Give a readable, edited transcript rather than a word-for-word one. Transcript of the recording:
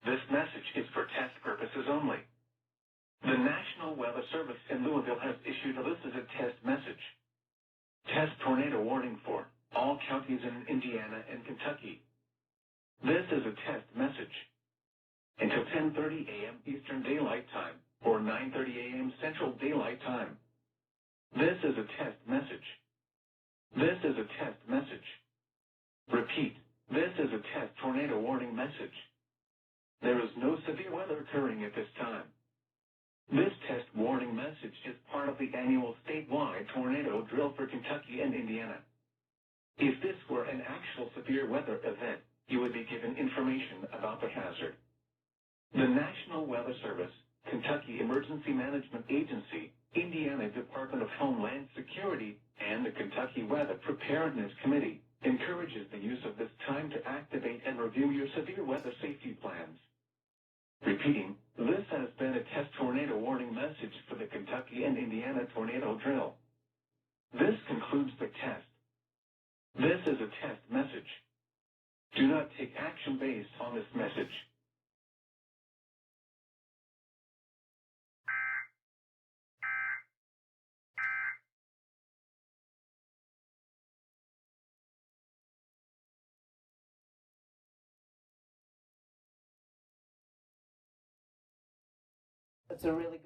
This message is for test purposes only. The National Weather Service in Louisville has issued this as a test message. Test tornado warning for all counties in Indiana and Kentucky. This is a test message. Until 10:30 a.m. Eastern Daylight Time or 9:30 a.m. Central Daylight Time. This is a test message. This is a test message. Repeat, this is a test tornado warning message. There is no severe weather occurring at this time. This test warning message is part of the annual statewide tornado drill for Kentucky and Indiana. If this were an actual severe weather event, you would be given information about the hazard. The National Weather Service, Kentucky Emergency Management Agency, Indiana Department of Homeland Security, and the Kentucky Weather Preparedness Committee encourages the use of this time to activate and review your severe weather safety plans. Repeating, this has been a test tornado warning message for the Kentucky and Indiana tornado drill. This concludes the test. This is a test message. Do not take action based on this message. It's a really